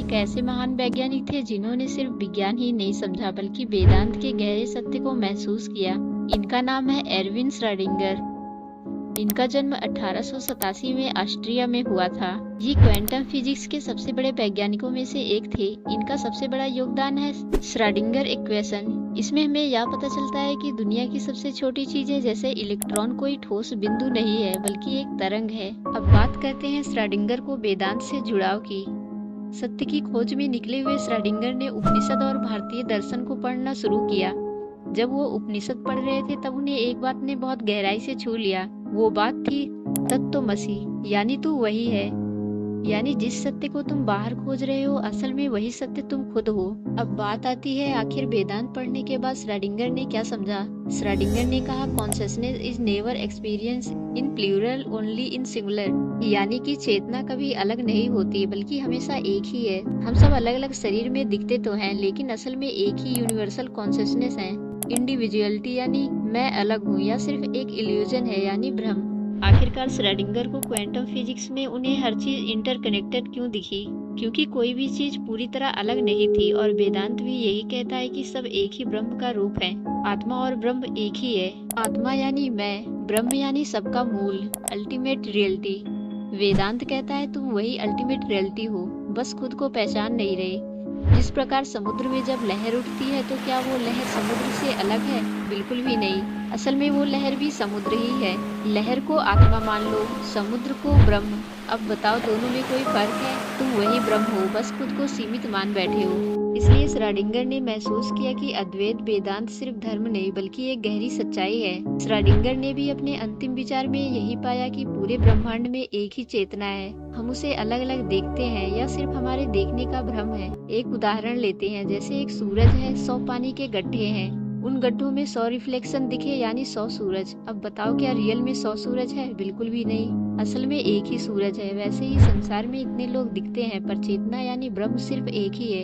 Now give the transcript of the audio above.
एक ऐसे महान वैज्ञानिक थे जिन्होंने सिर्फ विज्ञान ही नहीं समझा बल्कि वेदांत के गहरे सत्य को महसूस किया। इनका नाम है एरविन श्रोडिंगर। इनका जन्म 1887 में ऑस्ट्रिया में हुआ था। ये क्वांटम फिजिक्स के सबसे बड़े वैज्ञानिकों में से एक थे। इनका सबसे बड़ा योगदान है श्रोडिंगर इक्वेशन। इसमें हमें यह पता चलता है कि दुनिया की सबसे छोटी चीजें जैसे इलेक्ट्रॉन कोई ठोस बिंदु नहीं है बल्कि एक तरंग है। अब बात करते हैं श्रोडिंगर को वेदांत से जुड़ाव की। सत्य की खोज में निकले हुए श्रोडिंगर ने उपनिषद और भारतीय दर्शन को पढ़ना शुरू किया। जब वो उपनिषद पढ़ रहे थे तब उन्हें एक बात ने बहुत गहराई से छू लिया। वो बात थी तत्त्वमसि, यानी तू वही है। यानी जिस सत्य को तुम बाहर खोज रहे हो असल में वही सत्य तुम खुद हो। अब बात आती है आखिर वेदांत पढ़ने के बाद श्रोडिंगर ने क्या समझा। श्रोडिंगर ने कहा consciousness is never experience in plural only in singular, यानी कि चेतना कभी अलग नहीं होती बल्कि हमेशा एक ही है। हम सब अलग अलग शरीर में दिखते तो हैं लेकिन असल में एक ही यूनिवर्सल कॉन्शसनेस है। इंडिविजुअलिटी यानी मैं अलग हूँ या सिर्फ एक इल्यूजन है यानी भ्रम। आखिरकार श्रोडिंगर को क्वांटम फिजिक्स में उन्हें हर चीज इंटरकनेक्टेड क्यों दिखी, क्योंकि कोई भी चीज पूरी तरह अलग नहीं थी। और वेदांत भी यही कहता है कि सब एक ही ब्रह्म का रूप है। आत्मा और ब्रह्म एक ही है। आत्मा यानी मैं, ब्रह्म यानी सबका मूल, अल्टीमेट रियलिटी। वेदांत कहता है तुम वही अल्टीमेट रियलिटी हो, बस खुद को पहचान नहीं रहे। जिस प्रकार समुद्र में जब लहर उठती है तो क्या वो लहर समुद्र से अलग है? बिल्कुल भी नहीं। असल में वो लहर भी समुद्र ही है। लहर को आत्मा मान लो, समुद्र को ब्रह्म। अब बताओ दोनों में कोई फर्क है? तुम वही ब्रह्म हो, बस खुद को सीमित मान बैठे हो। इसलिए श्रोडिंगर ने महसूस किया कि अद्वैत वेदांत सिर्फ धर्म नहीं बल्कि एक गहरी सच्चाई है। श्रोडिंगर ने भी अपने अंतिम विचार में यही पाया कि पूरे ब्रह्मांड में एक ही चेतना है। हम उसे अलग अलग देखते हैं या सिर्फ हमारे देखने का भ्रम है। एक उदाहरण लेते हैं, जैसे एक सूरज है, 100 पानी के गड्ढे हैं, उन गड्ढों में 100 रिफ्लेक्शन दिखे यानी 100 सूरज। अब बताओ क्या रियल में 100 सूरज है? बिल्कुल भी नहीं। असल में एक ही सूरज है। वैसे ही संसार में इतने लोग दिखते हैं पर चेतना यानी ब्रह्म सिर्फ एक ही है।